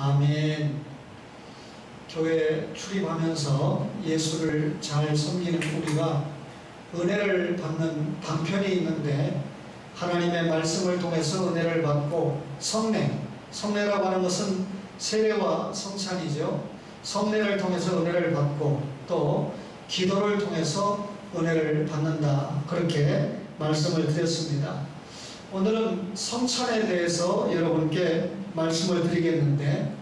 아멘. 교회 출입하면서 예수를 잘 섬기는 우리가 은혜를 받는 방편이 있는데, 하나님의 말씀을 통해서 은혜를 받고 성례라고 하는 것은 세례와 성찬이죠. 성례를 통해서 은혜를 받고 또 기도를 통해서 은혜를 받는다, 그렇게 말씀을 드렸습니다. 오늘은 성찬에 대해서 여러분께 말씀을 드리겠는데,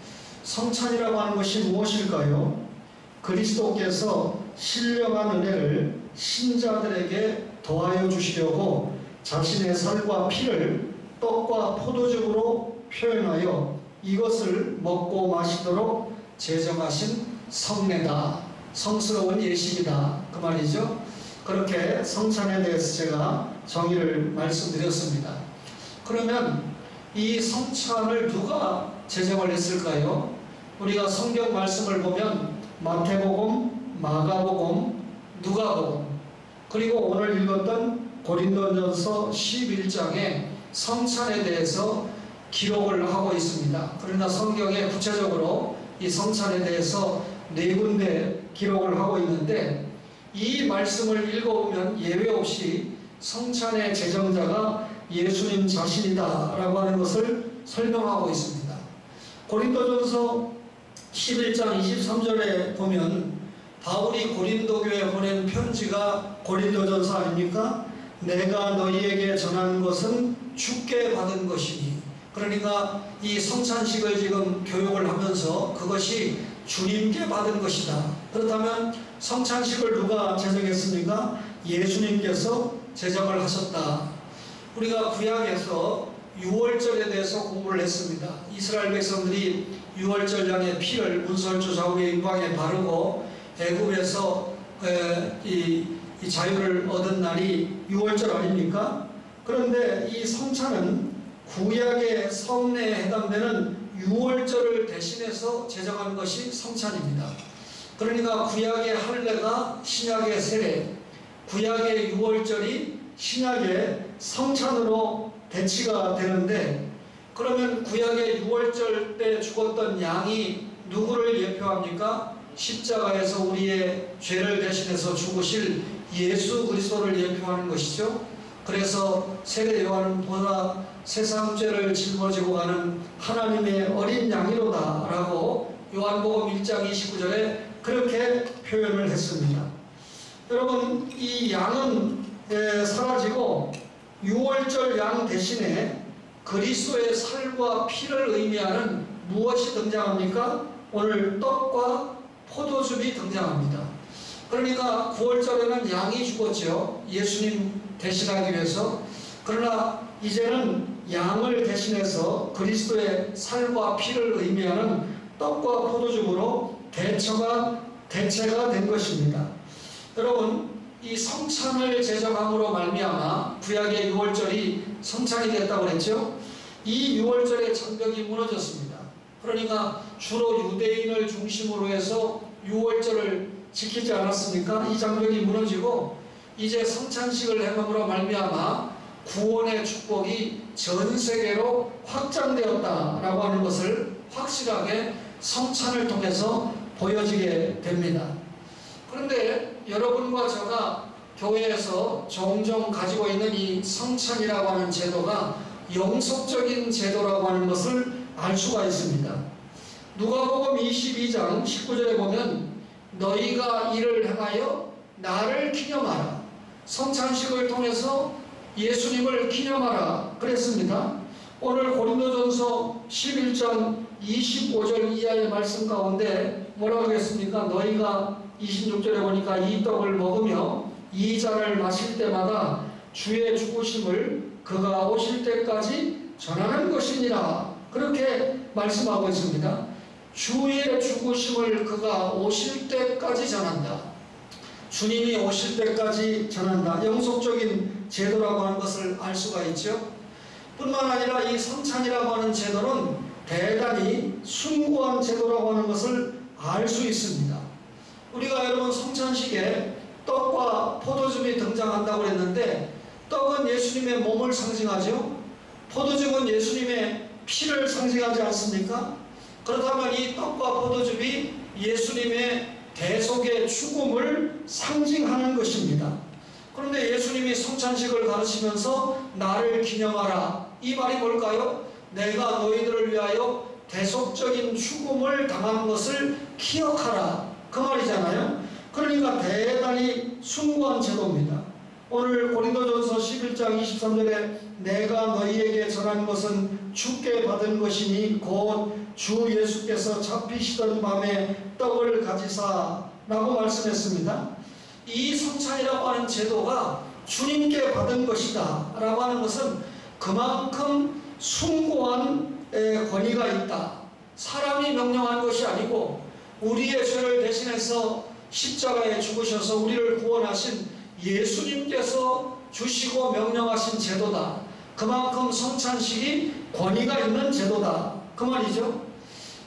성찬이라고 하는 것이 무엇일까요? 그리스도께서 신령한 은혜를 신자들에게 더하여 주시려고 자신의 살과 피를 떡과 포도즙으로 표현하여 이것을 먹고 마시도록 제정하신 성례다, 성스러운 예식이다, 그 말이죠. 그렇게 성찬에 대해서 제가 정의를 말씀드렸습니다. 그러면 이 성찬을 누가 제정을 했을까요? 우리가 성경 말씀을 보면 마태복음, 마가복음, 누가복음, 그리고 오늘 읽었던 고린도전서 11장에 성찬에 대해서 기록을 하고 있습니다. 그러나 성경에 구체적으로 이 성찬에 대해서 4군데 기록을 하고 있는데, 이 말씀을 읽어보면 예외 없이 성찬의 제정자가 예수님 자신이다 라고 하는 것을 설명하고 있습니다. 고린도전서 11장 23절에 보면 바울이 고린도 교회에 보낸 편지가 고린도전서 아닙니까? 내가 너희에게 전한 것은 주께 받은 것이니, 그러니까 이 성찬식을 지금 교육을 하면서 그것이 주님께 받은 것이다. 그렇다면 성찬식을 누가 제정했습니까? 예수님께서 제정을 하셨다. 우리가 구약에서 유월절에 대해서 공부를 했습니다. 이스라엘 백성들이 유월절 양의 피를 문설주 좌우의 임방에 바르고 애굽에서 이 자유를 얻은 날이 유월절 아닙니까? 그런데 이 성찬은 구약의 성례에 해당되는 유월절을 대신해서 제정한 것이 성찬입니다. 그러니까 구약의 할례가 신약의 세례, 구약의 유월절이 신약의 성찬으로 대치가 되는데, 그러면 구약의 유월절 때 죽었던 양이 누구를 예표합니까? 십자가에서 우리의 죄를 대신해서 죽으실 예수 그리스도를 예표하는 것이죠. 그래서 세례 요한은 보라 세상 죄를 짊어지고 가는 하나님의 어린 양이로다 라고 요한복음 1장 29절에 그렇게 표현을 했습니다. 여러분, 이 양은 사라지고 유월절 양 대신에 그리스도의 살과 피를 의미하는 무엇이 등장합니까? 오늘 떡과 포도즙이 등장합니다. 그러니까 9월절에는 양이 죽었죠. 예수님 대신하기 위해서. 그러나 이제는 양을 대신해서 그리스도의 살과 피를 의미하는 떡과 포도즙으로 대체가 된 것입니다. 여러분, 이 성찬을 제정함으로 말미암아 구약의 유월절이 성찬이 됐다고 했죠. 이 유월절의 장벽이 무너졌습니다. 그러니까 주로 유대인을 중심으로 해서 유월절을 지키지 않았습니까? 이 장벽이 무너지고 이제 성찬식을 행함으로 말미암아 구원의 축복이 전 세계로 확장되었다라고 하는 것을 확실하게 성찬을 통해서 보여지게 됩니다. 그런데 여러분과 제가 교회에서 종종 가지고 있는 이 성찬이라고 하는 제도가 영속적인 제도라고 하는 것을 알 수가 있습니다. 누가복음 22장 19절에 보면 너희가 이를 행하여 나를 기념하라. 성찬식을 통해서 예수님을 기념하라 그랬습니다. 오늘 고린도전서 11장 25절 이하의 말씀 가운데 뭐라고 했습니까? 너희가 26절에 보니까 이 떡을 먹으며 이 잔을 마실 때마다 주의 죽으심을 그가 오실 때까지 전하는 것이니라, 그렇게 말씀하고 있습니다. 주의 죽으심을 그가 오실 때까지 전한다. 주님이 오실 때까지 전한다. 영속적인 제도라고 하는 것을 알 수가 있죠. 뿐만 아니라 이 성찬이라고 하는 제도는 대단히 숭고한 제도라고 하는 것을 알 수 있습니다. 우리가 여러분 성찬식에 떡과 포도즙이 등장한다고 했는데, 떡은 예수님의 몸을 상징하죠. 포도즙은 예수님의 피를 상징하지 않습니까? 그렇다면 이 떡과 포도즙이 예수님의 대속의 죽음을 상징하는 것입니다. 그런데 예수님이 성찬식을 가르치면서 나를 기념하라, 이 말이 뭘까요? 내가 너희들을 위하여 대속적인 죽음을 당한 것을 기억하라, 그 말이잖아요. 그러니까 대단히 숭고한 제도입니다. 오늘 고린도전서 11장 23절에 내가 너희에게 전한 것은 주께 받은 것이니 곧 주 예수께서 잡히시던 밤에 떡을 가지사 라고 말씀했습니다. 이 성찬이라고 하는 제도가 주님께 받은 것이다 라고 하는 것은 그만큼 숭고한 권위가 있다. 사람이 명령한 것이 아니고 우리의 죄를 대신해서 십자가에 죽으셔서 우리를 구원하신 예수님께서 주시고 명령하신 제도다. 그만큼 성찬식이 권위가 있는 제도다, 그 말이죠.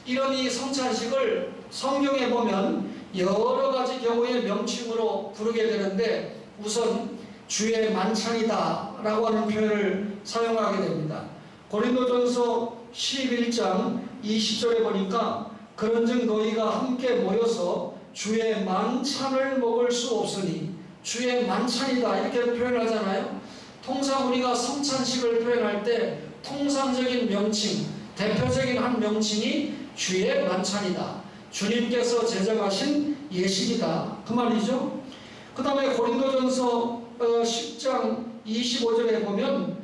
이런 이 성찬식을 성경에 보면 여러 가지 경우의 명칭으로 부르게 되는데 우선 주의 만찬이다 라고 하는 표현을 사용하게 됩니다. 고린도전서 11장 20절에 보니까 그런즉 너희가 함께 모여서 주의 만찬을 먹을 수 없으니, 주의 만찬이다 이렇게 표현하잖아요. 통상 우리가 성찬식을 표현할 때 통상적인 명칭, 대표적인 한 명칭이 주의 만찬이다, 주님께서 제정하신 예식이다, 그 말이죠. 그 다음에 고린도전서 10장 25절에 보면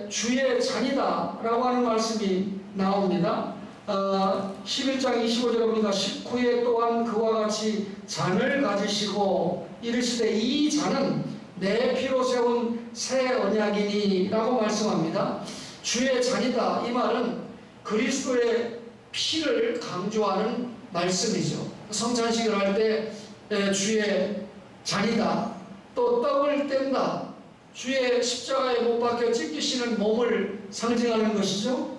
주의 잔이다 라고 하는 말씀이 나옵니다. 11장 25절에 보니까 식후에 또한 그와 같이 잔을 가지시고 이르시되 이 잔은 내 피로 세운 새 언약이니 라고 말씀합니다. 주의 잔이다, 이 말은 그리스도의 피를 강조하는 말씀이죠. 성찬식을 할 때 주의 잔이다, 또 떡을 뗀다, 주의 십자가에 못 박혀 찢기시는 몸을 상징하는 것이죠.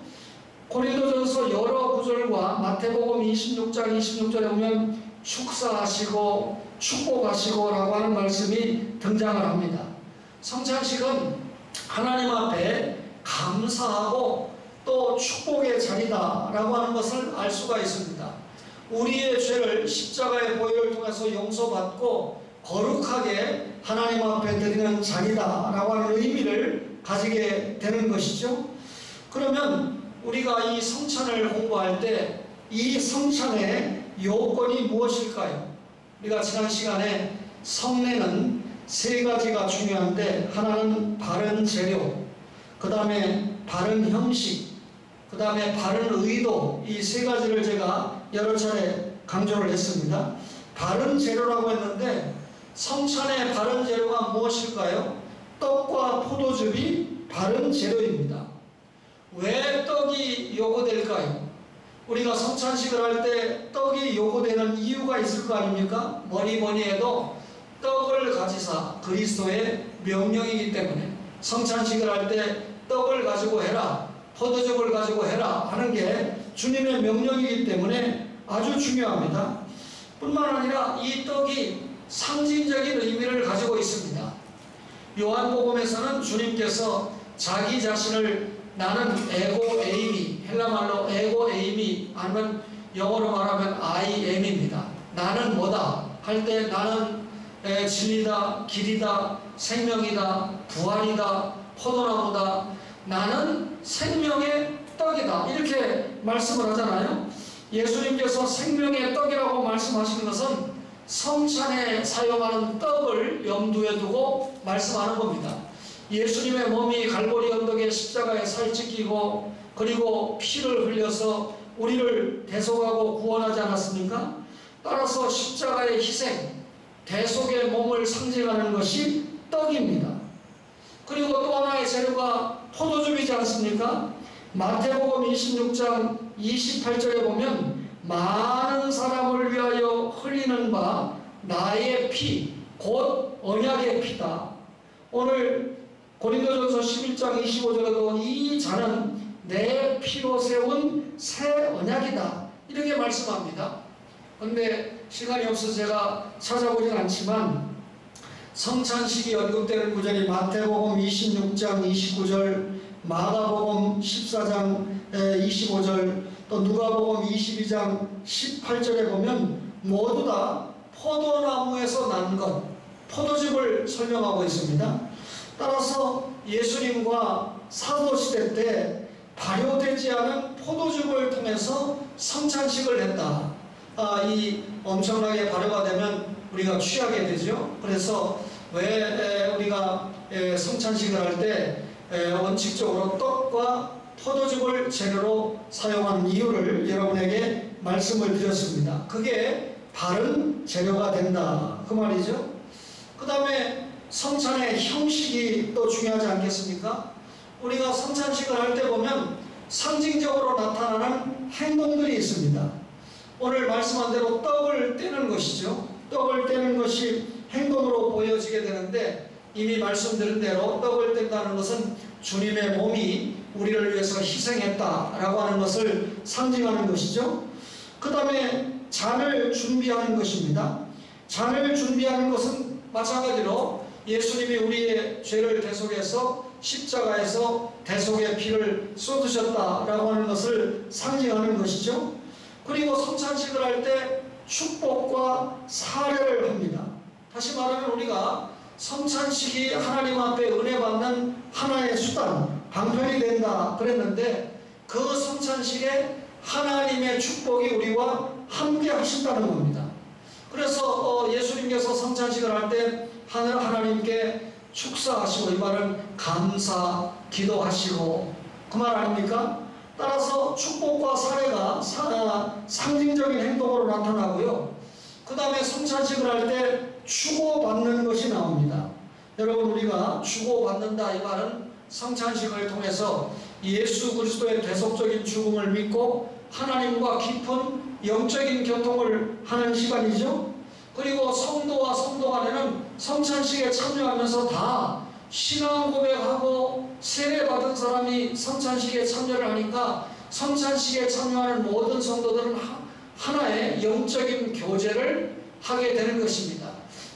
고린도전서 여러 구절과 마태복음 26장 26절에 보면 축사하시고 축복하시고 라고 하는 말씀이 등장을 합니다. 성찬식은 하나님 앞에 감사하고 또 축복의 자리다 라고 하는 것을 알 수가 있습니다. 우리의 죄를 십자가의 보혈을 통해서 용서받고 거룩하게 하나님 앞에 드리는 자리다 라고 하는 의미를 가지게 되는 것이죠. 그러면 우리가 이 성찬을 공부할 때 이 성찬의 요건이 무엇일까요? 우리가 지난 시간에 성례는 세 가지가 중요한데, 하나는 바른 재료, 그 다음에 바른 형식, 그 다음에 바른 의도, 이 세 가지를 제가 여러 차례 강조를 했습니다. 바른 재료라고 했는데 성찬의 바른 재료가 무엇일까요? 떡과 포도즙이 바른 재료입니다. 왜 떡이 요구될까요? 우리가 성찬식을 할 때 떡이 요구되는 이유가 있을 거 아닙니까? 뭐니 해도 떡을 가지사, 그리스도의 명령이기 때문에 성찬식을 할 때 떡을 가지고 해라, 포도즙을 가지고 해라 하는 게 주님의 명령이기 때문에 아주 중요합니다. 뿐만 아니라 이 떡이 상징적인 의미를 가지고 있습니다. 요한복음에서는 주님께서 자기 자신을 나는 에고 에이미, 헬라말로 에고 에이미, 아니면 영어로 말하면 I am입니다. 나는 뭐다 할 때 나는 진리다, 길이다, 생명이다, 부활이다, 포도나무다, 나는 생명의 떡이다, 이렇게 말씀을 하잖아요. 예수님께서 생명의 떡이라고 말씀하시는 것은 성찬에 사용하는 떡을 염두에 두고 말씀하는 겁니다. 예수님의 몸이 갈보리 언덕에 십자가에 살찌기고 그리고 피를 흘려서 우리를 대속하고 구원하지 않았습니까? 따라서 십자가의 희생, 대속의 몸을 상징하는 것이 떡입니다. 그리고 또 하나의 재료가 포도즙이지 않습니까? 마태복음 26장 28절에 보면 많은 사람을 위하여 흘리는 바 나의 피, 곧 언약의 피다. 오늘 고린도전서 11장 25절에도 이 잔은 내 피로 세운 새 언약이다, 이렇게 말씀합니다. 그런데 시간이 없어서 제가 찾아보진 않지만 성찬식이 언급되는 구절이 마태복음 26장 29절, 마가복음 14장 25절, 또 누가복음 22장 18절에 보면 모두 다 포도나무에서 난 것, 포도즙을 설명하고 있습니다. 따라서 예수님과 사도시대 때 발효되지 않은 포도즙을 통해서 성찬식을 했다. 이 엄청나게 발효가 되면 우리가 취하게 되죠. 그래서 왜 우리가 성찬식을 할 때 원칙적으로 떡과 포도즙을 재료로 사용하는 이유를 여러분에게 말씀을 드렸습니다. 그게 바른 재료가 된다, 그 말이죠. 그 다음에 성찬의 형식이 또 중요하지 않겠습니까? 우리가 성찬식을 할 때 보면 상징적으로 나타나는 행동들이 있습니다. 오늘 말씀한 대로 떡을 떼는 것이죠. 떡을 떼는 것이 행동으로 보여지게 되는데, 이미 말씀드린 대로 떡을 뗀다는 것은 주님의 몸이 우리를 위해서 희생했다라고 하는 것을 상징하는 것이죠. 그 다음에 잔을 준비하는 것입니다. 잔을 준비하는 것은 마찬가지로 예수님이 우리의 죄를 대속해서 십자가에서 대속의 피를 쏟으셨다라고 하는 것을 상징하는 것이죠. 그리고 성찬식을 할 때 축복과 사례를 합니다. 다시 말하면 우리가 성찬식이 하나님 앞에 은혜 받는 하나의 수단, 방편이 된다 그랬는데, 그 성찬식에 하나님의 축복이 우리와 함께 하신다는 겁니다. 그래서 예수님께서 성찬식을 할 때 하나님께 축사하시고, 이 말은 감사, 기도하시고, 그 말 아닙니까? 따라서 축복과 사례가 상징적인 행동으로 나타나고요. 그 다음에 성찬식을 할 때 주고받는 것이 나옵니다. 여러분, 우리가 주고받는다, 이 말은 성찬식을 통해서 예수 그리스도의 대속적인 죽음을 믿고 하나님과 깊은 영적인 교통을 하는 시간이죠. 그리고 성도와 성도 간에는 성찬식에 참여하면서 다 신앙 고백하고 세례받은 사람이 성찬식에 참여를 하니까 성찬식에 참여하는 모든 성도들은 하나의 영적인 교제를 하게 되는 것입니다.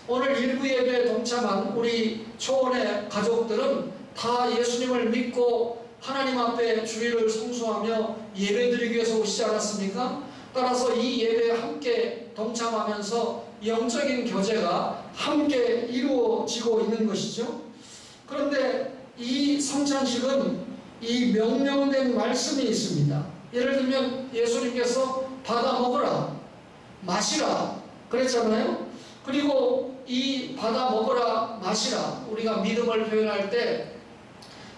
오늘 일부 예배에 동참한 우리 초원의 가족들은 다 예수님을 믿고 하나님 앞에 주일을 성수하며 예배드리기 위해서 오시지 않았습니까? 따라서 이 예배에 함께 동참하면서 영적인 교제가 함께 이루어지고 있는 것이죠. 그런데 이 성찬식은 이 명령된 말씀이 있습니다. 예를 들면 예수님께서 받아 먹으라, 마시라 그랬잖아요. 그리고 이 받아 먹으라, 마시라, 우리가 믿음을 표현할 때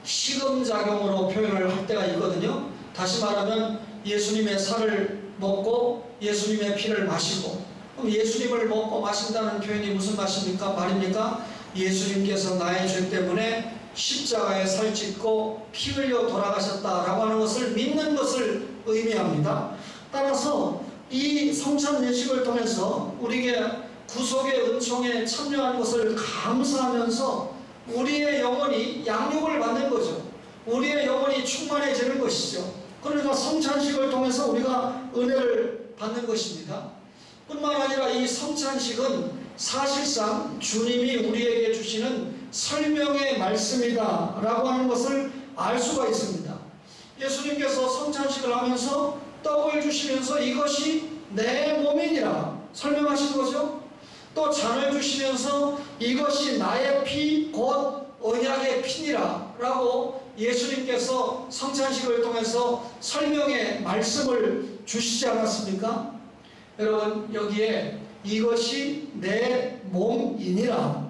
식음작용으로 표현을 할 때가 있거든요. 다시 말하면 예수님의 살을 먹고 예수님의 피를 마시고, 그럼 예수님을 먹고 마신다는 표현이 무슨 말입니까? 예수님께서 나의 죄 때문에 십자가에 살짓고 피 흘려 돌아가셨다라고 하는 것을 믿는 것을 의미합니다. 따라서 이 성찬 예식을 통해서 우리에게 구속의 은총에 참여하는 것을 감사하면서 우리의 영혼이 양육을 받는 거죠. 우리의 영혼이 충만해지는 것이죠. 그러니까 성찬식을 통해서 우리가 은혜를 받는 것입니다. 뿐만 아니라 이 성찬식은 사실상 주님이 우리에게 주시는 설명의 말씀이다 라고 하는 것을 알 수가 있습니다. 예수님께서 성찬식을 하면서 떡을 주시면서 이것이 내 몸이니라 설명하신 거죠. 또 잔을 주시면서 이것이 나의 피 곧 언약의 피니라 라고 예수님께서 성찬식을 통해서 설명의 말씀을 주시지 않았습니까? 여러분, 여기에 이것이 내 몸이니라,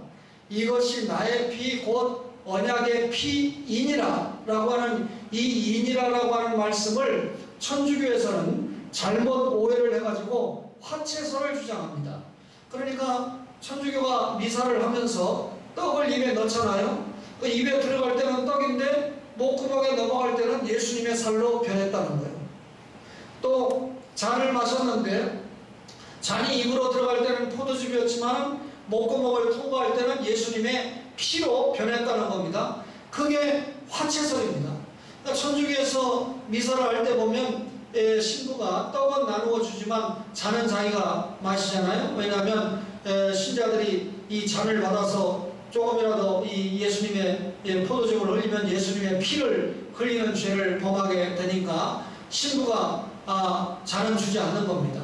이것이 나의 피 곧 언약의 피이니라 라고 하는 이 이니라라고 하는 말씀을 천주교에서는 잘못 오해를 해가지고 화채설을 주장합니다. 그러니까 천주교가 미사를 하면서 떡을 입에 넣잖아요. 그 입에 들어갈 때는 떡인데 목구멍에 넘어갈 때는 예수님의 살로 변했다는 거예요. 또 잔을 마셨는데 잔이 입으로 들어갈 때는 포도즙이었지만 목구멍을 통과할 때는 예수님의 피로 변했다는 겁니다. 그게 화채설입니다. 그러니까 천주교에서 미사를 할 때 보면 신부가 떡은 나누어 주지만 잔은 자기가 마시잖아요. 왜냐하면 신자들이 이 잔을 받아서 조금이라도 이 예수님의 포도즙을 흘리면 예수님의 피를 흘리는 죄를 범하게 되니까 신부가 잔은 주지 않는 겁니다.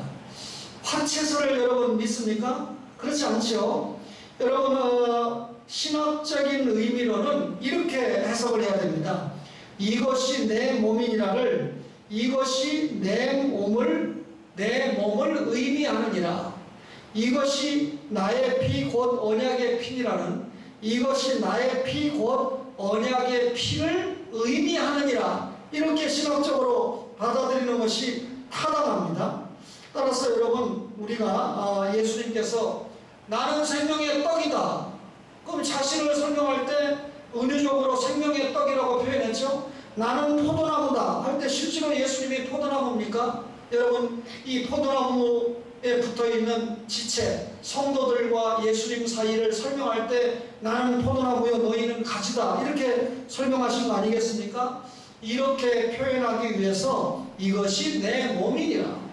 화채소를 여러분 믿습니까? 그렇지 않죠. 여러분 신학적인 의미로는 이렇게 해석을 해야 됩니다. 이것이 내 몸이니라를 이것이 내 몸을 의미하느니라. 이것이 나의 피 곧 언약의 피니라는 이것이 나의 피 곧 언약의 피를 의미하느니라. 이렇게 신학적으로 받아들이는 것이 타당합니다. 따라서 여러분 우리가 예수님께서 나는 생명의 떡이다. 그럼 자신을 설명할 때 은유적으로 생명의 떡이라고 표현했죠. 나는 포도나무다 할 때 실제로 예수님이 포도나무입니까? 여러분 이 포도나무에 붙어있는 지체 성도들과 예수님 사이를 설명할 때 나는 포도나무여 너희는 가지다 이렇게 설명하신 거 아니겠습니까? 이렇게 표현하기 위해서 이것이 내 몸이니라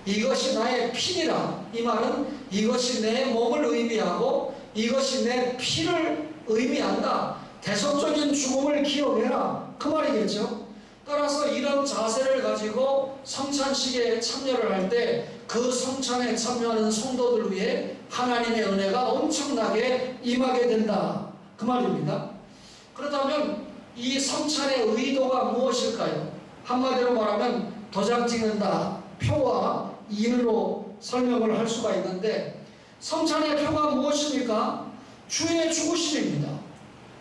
이것이 나의 피니라. 이 말은 이것이 내 몸을 의미하고 이것이 내 피를 의미한다. 대속적인 죽음을 기억해라. 그 말이겠죠. 따라서 이런 자세를 가지고 성찬식에 참여를 할 때 그 성찬에 참여하는 성도들 위해 하나님의 은혜가 엄청나게 임하게 된다. 그 말입니다. 그렇다면 이 성찬의 의도가 무엇일까요? 한마디로 말하면 도장 찍는다. 표와 인으로 설명을 할 수가 있는데 성찬의 표가 무엇입니까? 주의 죽으심입니다.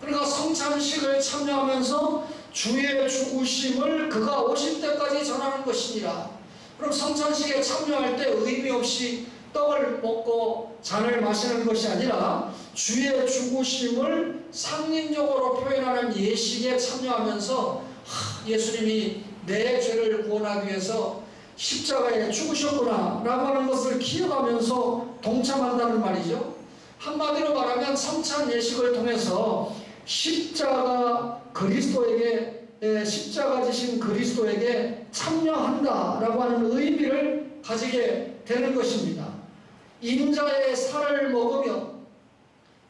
그러니까 성찬식을 참여하면서 주의 죽으심을 그가 오실 때까지 전하는 것이니라. 그럼 성찬식에 참여할 때 의미 없이 떡을 먹고 잔을 마시는 것이 아니라 주의 죽으심을 상징적으로 표현하는 예식에 참여하면서 예수님이 내 죄를 구원하기 위해서 십자가에 죽으셨구나 라고 하는 것을 기억하면서 동참한다는 말이죠. 한마디로 말하면 성찬 예식을 통해서 십자가 지신 그리스도에게 참여한다라고 하는 의미를 가지게 되는 것입니다. 인자의 살을 먹으며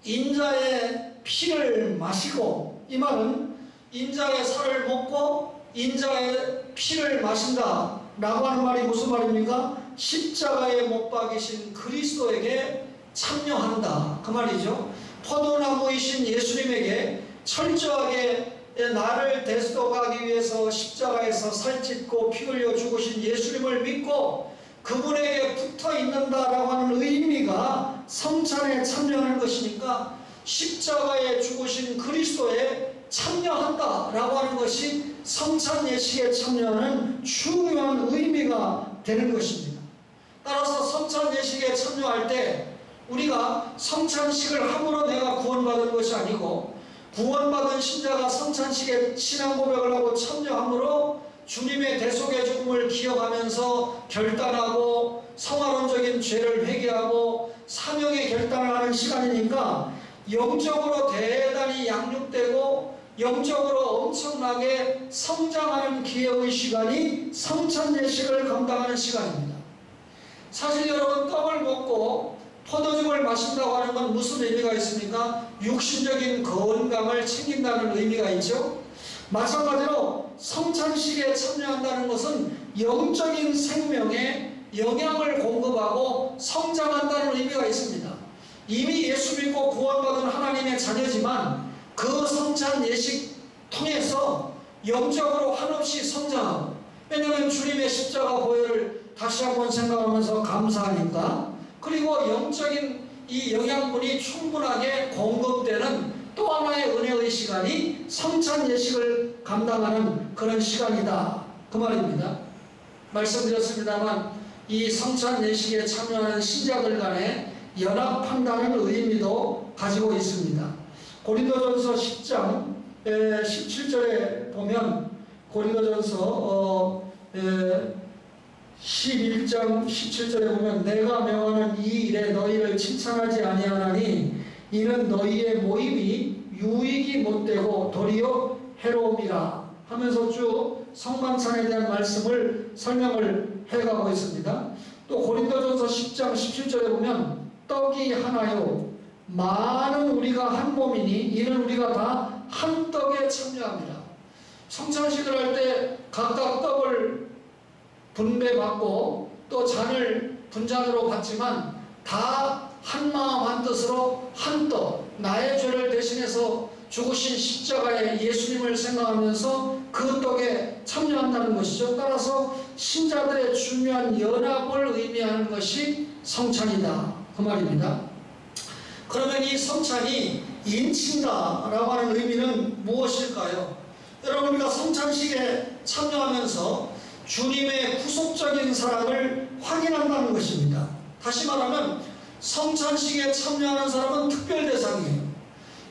인자의 피를 마시고, 이 말은 인자의 살을 먹고 인자의 피를 마신다 라고 하는 말이 무슨 말입니까? 십자가에 못 박이신 그리스도에게 참여한다 그 말이죠. 포도나무이신 예수님에게 철저하게 나를 대속하기 위해서 십자가에서 살찢고 피 흘려 죽으신 예수님을 믿고 그분에게 붙어 있는다라고 하는 의미가 성찬에 참여하는 것이니까 십자가에 죽으신 그리스도에 참여한다라고 하는 것이 성찬 예식에 참여하는 중요한 의미가 되는 것입니다. 따라서 성찬 예식에 참여할 때 우리가 성찬식을 함으로 내가 구원받은 것이 아니고 구원받은 신자가 성찬식에 신앙 고백을 하고 참여함으로 주님의 대속의 죽음을 기억하면서 결단하고 성화론적인 죄를 회개하고 사명의 결단을 하는 시간이니까 영적으로 대단히 양육되고 영적으로 엄청나게 성장하는 기회의 시간이 성찬 예식을 감당하는 시간입니다. 사실 여러분 떡을 먹고 포도즙을 마신다고 하는 건 무슨 의미가 있습니까? 육신적인 건강을 챙긴다는 의미가 있죠. 마찬가지로 성찬식에 참여한다는 것은 영적인 생명에 영양을 공급하고 성장한다는 의미가 있습니다. 이미 예수 믿고 구원받은 하나님의 자녀지만 그 성찬 예식 통해서 영적으로 한없이 성장하고, 왜냐하면 주님의 십자가 보혈을 다시 한번 생각하면서 감사하니까, 그리고 영적인 이 영양분이 충분하게 공급되는 또 하나의 은혜의 시간이 성찬 예식을 감당하는 그런 시간이다 그 말입니다. 말씀드렸습니다만 이 성찬 예식에 참여하는 신자들 간에 연합한다는 의미도 가지고 있습니다. 고린도전서 10장 17절에 보면 고린도전서 11장 17절에 보면 내가 명하는 이 일에 너희를 칭찬하지 아니하나니 이는 너희의 모임이 유익이 못되고 도리어 해로움이라 하면서 쭉 성만찬에 대한 말씀을 설명을 해가고 있습니다. 또 고린도전서 10장 17절에 보면 떡이 하나요 많은 우리가 한 몸이니 이는 우리가 다 한 떡에 참여합니다. 성찬식을 할 때 각각 떡을 분배받고 또 잔을 분잔으로 받지만 다 한마음 한뜻으로 한뜻 나의 죄를 대신해서 죽으신 십자가의 예수님을 생각하면서 그 떡에 참여한다는 것이죠. 따라서 신자들의 중요한 연합을 의미하는 것이 성찬이다 그 말입니다. 그러면 이 성찬이 인친다라고 하는 의미는 무엇일까요? 여러분, 우리가 성찬식에 참여하면서 주님의 구속적인 사랑을 확인한다는 것입니다. 다시 말하면 성찬식에 참여하는 사람은 특별 대상이에요.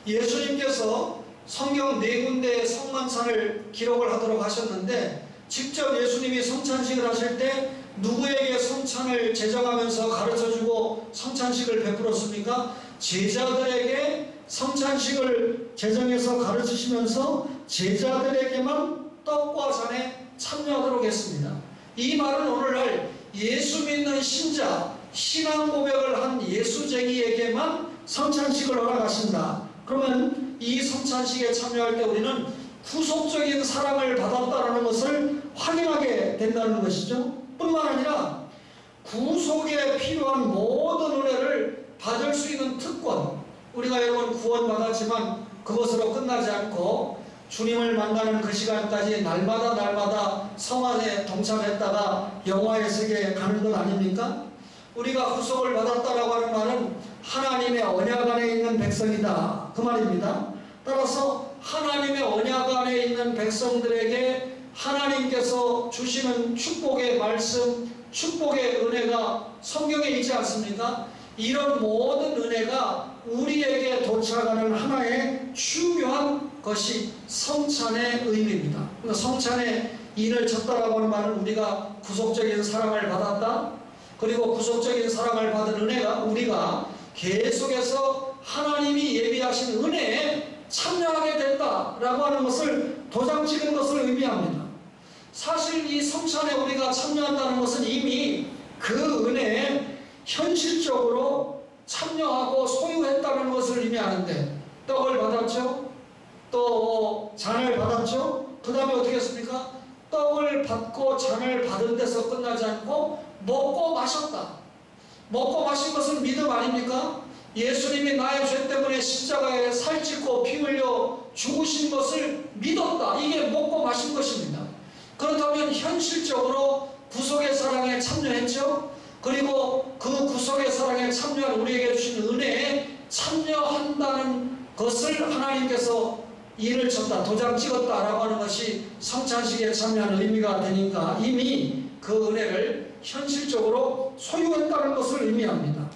예수님께서 성경 4군데의 성만찬을 기록을 하도록 하셨는데, 직접 예수님이 성찬식을 하실 때 누구에게 성찬을 제정하면서 가르쳐주고 성찬식을 베풀었습니까? 제자들에게 성찬식을 제정해서 가르치시면서 제자들에게만 떡과 잔에 참여하도록 했습니다. 이 말은 오늘날 예수 믿는 신자, 신앙 고백을 한 예수쟁이에게만 성찬식을 허락하신다. 그러면 이 성찬식에 참여할 때 우리는 구속적인 사랑을 받았다는 것을 확인하게 된다는 것이죠. 뿐만 아니라 구속에 필요한 모든 은혜를 받을 수 있는 특권, 우리가 여러분 구원받았지만 그것으로 끝나지 않고 주님을 만나는 그 시간까지 날마다 성화에 동참했다가 영화의 세계에 가는 것 아닙니까? 우리가 구속을 받았다라고 하는 말은 하나님의 언약 안에 있는 백성이다 그 말입니다. 따라서 하나님의 언약 안에 있는 백성들에게 하나님께서 주시는 축복의 말씀, 축복의 은혜가 성경에 있지 않습니까? 이런 모든 은혜가 우리에게 도착하는 하나의 중요한 것이 성찬의 의미입니다. 그러니까 성찬에 인을 쳤다라고 하는 말은 우리가 구속적인 사랑을 받았다, 그리고 구속적인 사랑을 받은 은혜가 우리가 계속해서 하나님이 예비하신 은혜에 참여하게 된다라고 하는 것을 도장 찍은 것을 의미합니다. 사실 이 성찬에 우리가 참여한다는 것은 이미 그 은혜에 현실적으로 참여하고 소유했다는 것을 의미하는데, 떡을 받았죠? 또 잔을 받았죠? 그 다음에 어떻게 했습니까? 떡을 받고 잔을 받은 데서 끝나지 않고 먹고 마셨다. 먹고 마신 것은 믿음 아닙니까? 예수님이 나의 죄 때문에 십자가에 살찌고 피 흘려 죽으신 것을 믿었다. 이게 먹고 마신 것입니다. 그렇다면 현실적으로 구속의 사랑에 참여했죠? 그리고 그 구속의 사랑에 참여한 우리에게 주신 은혜에 참여한다는 것을 하나님께서 인을 쳤다, 도장 찍었다라고 하는 것이 성찬식에 참여하는 의미가 되니까 이미 그 은혜를 현실적으로 소유했다는 것을 의미합니다.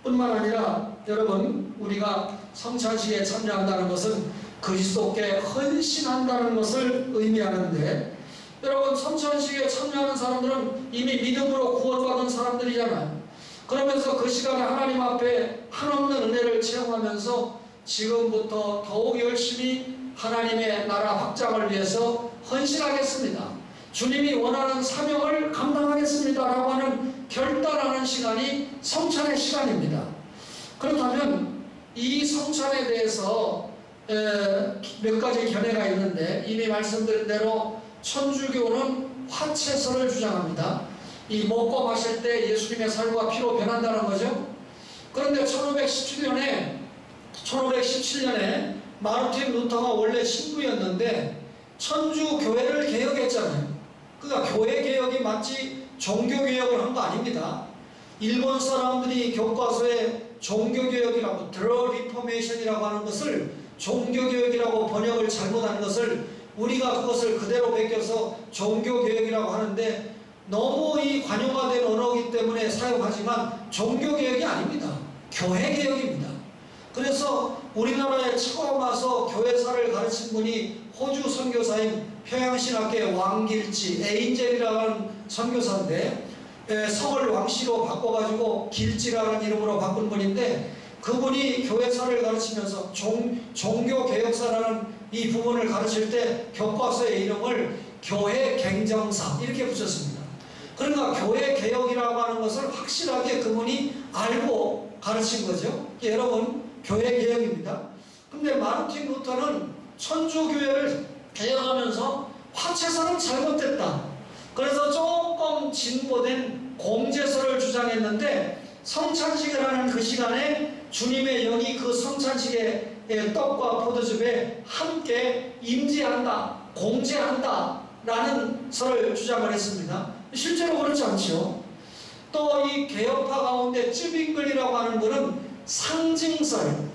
뿐만 아니라 여러분, 우리가 성찬식에 참여한다는 것은 그리스도께 헌신한다는 것을 의미하는데, 여러분, 성찬식에 참여하는 사람들은 이미 믿음으로 구원받은 사람들이잖아요. 그러면서 그 시간에 하나님 앞에 한없는 은혜를 체험하면서 지금부터 더욱 열심히 하나님의 나라 확장을 위해서 헌신하겠습니다, 주님이 원하는 사명을 감당하겠습니다 라고 하는 결단하는 시간이 성찬의 시간입니다. 그렇다면 이 성찬에 대해서 몇 가지 견해가 있는데, 이미 말씀드린 대로 천주교는 화채설을 주장합니다. 이 먹고 마실 때 예수님의 살과 피로 변한다는 거죠. 그런데 1517년에 마르틴 루터가 원래 신부였는데 천주교회를 개혁했잖아요. 그러니까 교회 개혁이 마치 종교 개혁을 한 거 아닙니다. 일본 사람들이 교과서에 종교 개혁이라고, 드러 리포메이션이라고 하는 것을 종교 개혁이라고 번역을 잘못한 것을 우리가 그것을 그대로 베껴서 종교 개혁이라고 하는데, 너무 이 관용화된 언어이기 때문에 사용하지만 종교 개혁이 아닙니다. 교회 개혁입니다. 그래서 우리나라에 처음 와서 교회사를 가르친 분이 호주 선교사인 평양신학교의 왕길지 에인젤이라는 선교사인데, 성을 왕씨로 바꿔가지고 길지라는 이름으로 바꾼 분인데, 그분이 교회사를 가르치면서 종교개혁사라는 이 부분을 가르칠 때 교과서의 이름을 교회갱정사 이렇게 붙였습니다. 그러니까 교회개혁이라고 하는 것을 확실하게 그분이 알고 가르친 거죠. 여러분, 교회개혁입니다. 근데 마르틴 루터는 천주교회를 개혁하면서 화채설은 잘못됐다, 그래서 조금 조금 진보된 공제설을 주장했는데, 성찬식을 하는 그 시간에 주님의 영이 그 성찬식의 떡과 포도즙에 함께 임재한다, 공제한다 라는 설을 주장을 했습니다. 실제로 그렇지 않죠. 또 이 개혁파 가운데 쯔빙글이라고 하는 분은 상징설,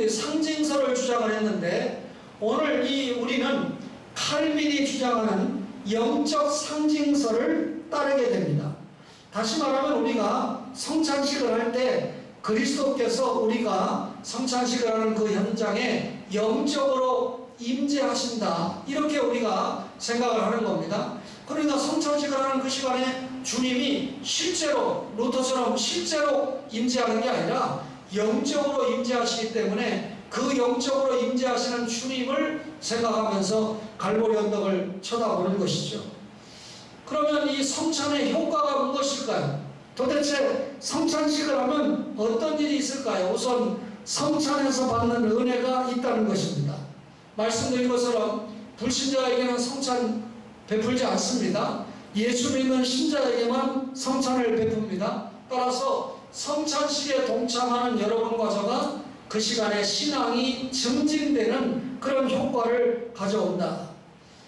상징설을 주장을 했는데, 오늘 우리는 칼빈이 주장하는 영적 상징설을 따르게 됩니다. 다시 말하면 우리가 성찬식을 할 때 그리스도께서 우리가 성찬식을 하는 그 현장에 영적으로 임재하신다, 이렇게 우리가 생각을 하는 겁니다. 그러니까 성찬식을 하는 그 시간에 주님이 실제로 루터처럼 실제로 임재하는 게 아니라 영적으로 임재하시기 때문에 그 영적으로 임재하시는 주님을 생각하면서 갈보리 언덕을 쳐다보는 것이죠. 그러면 이 성찬의 효과가 무엇일까요? 도대체 성찬식을 하면 어떤 일이 있을까요? 우선 성찬에서 받는 은혜가 있다는 것입니다. 말씀드린 것처럼 불신자에게는 성찬 베풀지 않습니다. 예수 믿는 신자에게만 성찬을 베풉니다. 따라서 성찬식에 동참하는 여러분과 저가 그 시간에 신앙이 증진되는 그런 효과를 가져온다.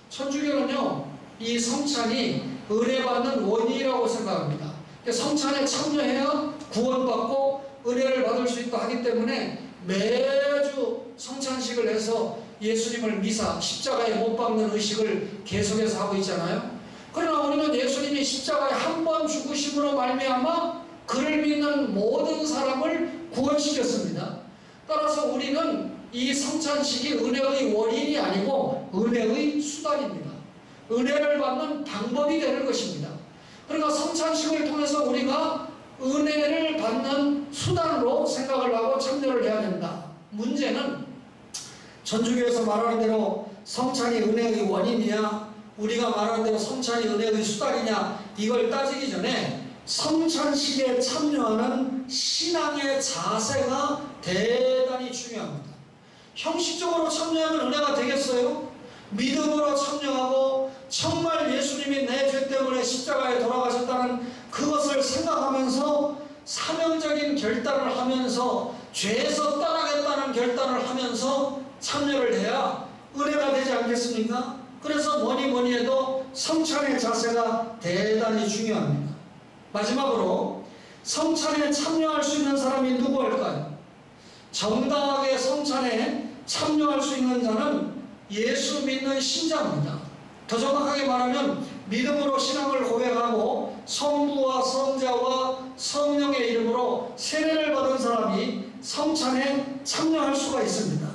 천주교는요, 이 성찬이 은혜받는 원인이라고 생각합니다. 성찬에 참여해야 구원받고 은혜를 받을 수 있다 하기 때문에 매주 성찬식을 해서 예수님을 미사, 십자가에 못 박는 의식을 계속해서 하고 있잖아요. 그러나 우리는 예수님이 십자가에 한 번 죽으심으로 말미암아 그를 믿는 모든 사람을 구원시켰습니다. 따라서 우리는 이 성찬식이 은혜의 원인이 아니고 은혜의 수단입니다. 은혜를 받는 방법이 되는 것입니다. 그러니까 성찬식을 통해서 우리가 은혜를 받는 수단으로 생각을 하고 참여를 해야 된다. 문제는 천주교에서 말하는 대로 성찬이 은혜의 원인이냐, 우리가 말하는 대로 성찬이 은혜의 수단이냐, 이걸 따지기 전에 성찬식에 참여하는 신앙의 자세가 대단히 중요합니다. 형식적으로 참여하면 은혜가 되겠어요? 믿음으로 참여하고 정말 예수님이 내 죄 때문에 십자가에 돌아가셨다는 그것을 생각하면서 사명적인 결단을 하면서 죄에서 떠나겠다는 결단을 하면서 참여를 해야 은혜가 되지 않겠습니까? 그래서 뭐니 해도 성찬의 자세가 대단히 중요합니다. 마지막으로 성찬에 참여할 수 있는 사람이 누구일까요? 정당하게 성찬에 참여할 수 있는 자는 예수 믿는 신자입니다. 더 정확하게 말하면 믿음으로 신앙을 고백하고 성부와 성자와 성령의 이름으로 세례를 받은 사람이 성찬에 참여할 수가 있습니다.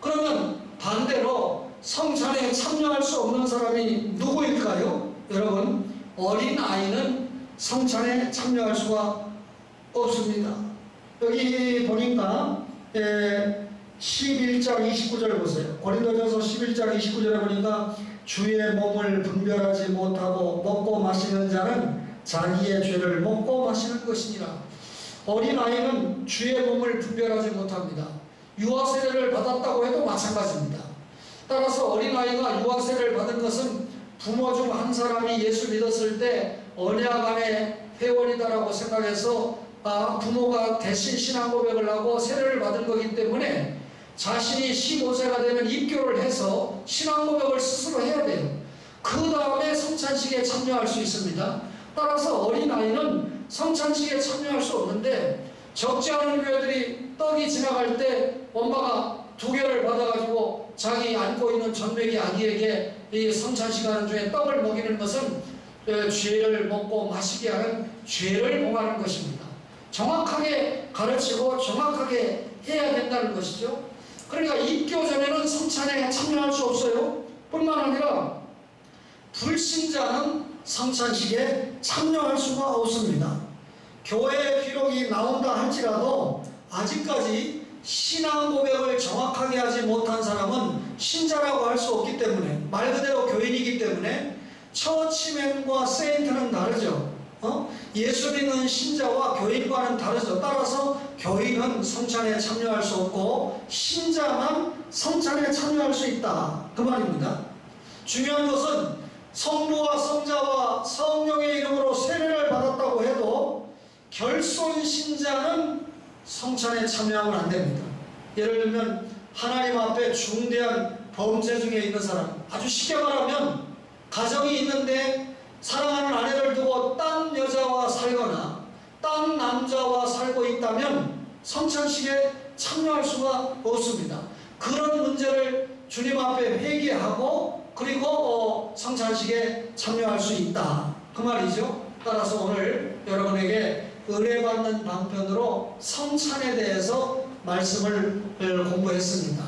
그러면 반대로 성찬에 참여할 수 없는 사람이 누구일까요? 여러분, 어린아이는 성찬에 참여할 수가 없습니다. 여기 보니까 11장 29절 보세요. 고린도전서 11장 29절에 보니까 주의 몸을 분별하지 못하고 먹고 마시는 자는 자기의 죄를 먹고 마시는 것이니라. 어린아이는 주의 몸을 분별하지 못합니다. 유아세례를 받았다고 해도 마찬가지입니다. 따라서 어린아이가 유아세례를 받은 것은 부모 중 한 사람이 예수 믿었을 때 언약 안의 회원이다라고 생각해서 부모가 대신 신앙 고백을 하고 세례를 받은 거기 때문에 자신이 15세가 되면 입교를 해서 신앙 고백을 스스로 해야 돼요. 그 다음에 성찬식에 참여할 수 있습니다. 따라서 어린아이는 성찬식에 참여할 수 없는데, 적지 않은 교회들이 떡이 지나갈 때 엄마가 2개를 받아가지고 자기 안고 있는 전매기 아기에게 이 성찬식 하는 중에 떡을 먹이는 것은 죄를 먹고 마시게 하는 죄를 봉하는 것입니다. 정확하게 가르치고 정확하게 해야 된다는 것이죠. 그러니까 입교 전에는 성찬에 참여할 수 없어요. 뿐만 아니라 불신자는 성찬식에 참여할 수가 없습니다. 교회 기록이 나온다 할지라도 아직까지 신앙 고백을 정확하게 하지 못한 사람은 신자라고 할 수 없기 때문에, 말 그대로 교인이기 때문에 처치맨과 세인트는 다르죠. 예수 믿는 신자와 교인과는 다르죠. 따라서 교인은 성찬에 참여할 수 없고 신자만 성찬에 참여할 수 있다, 그 말입니다. 중요한 것은 성부와 성자와 성령의 이름으로 세례를 받았다고 해도 결손신자는 성찬에 참여하면 안 됩니다. 예를 들면 하나님 앞에 중대한 범죄 중에 있는 사람, 아주 쉽게 말하면 가정이 있는데 사랑하는 아내를 두고 딴 여자와 살거나 딴 남자와 살고 있다면 성찬식에 참여할 수가 없습니다. 그런 문제를 주님 앞에 회개하고 그리고 성찬식에 참여할 수 있다, 그 말이죠. 따라서 오늘 여러분에게 은혜 받는 방편으로 성찬에 대해서 말씀을 공부했습니다.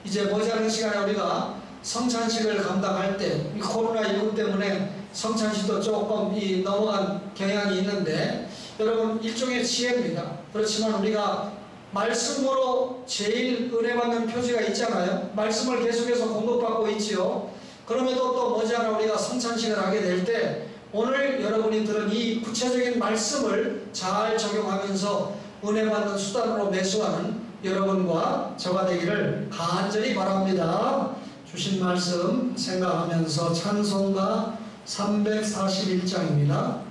이제 머지않은 시간에 우리가 성찬식을 감당할 때 이 코로나19 때문에 성찬식도 조금 넘어간 경향이 있는데 여러분 일종의 지혜입니다. 그렇지만 우리가 말씀으로 제일 은혜 받는 표지가 있잖아요. 말씀을 계속해서 공급받고 있지요. 그럼에도 또 머지않아 우리가 성찬식을 하게 될 때 오늘 여러분이 들은 이 구체적인 말씀을 잘 적용하면서 은혜 받는 수단으로 매수하는 여러분과 저가 되기를 간절히 바랍니다. 주신 말씀 생각하면서 찬송가 341장입니다.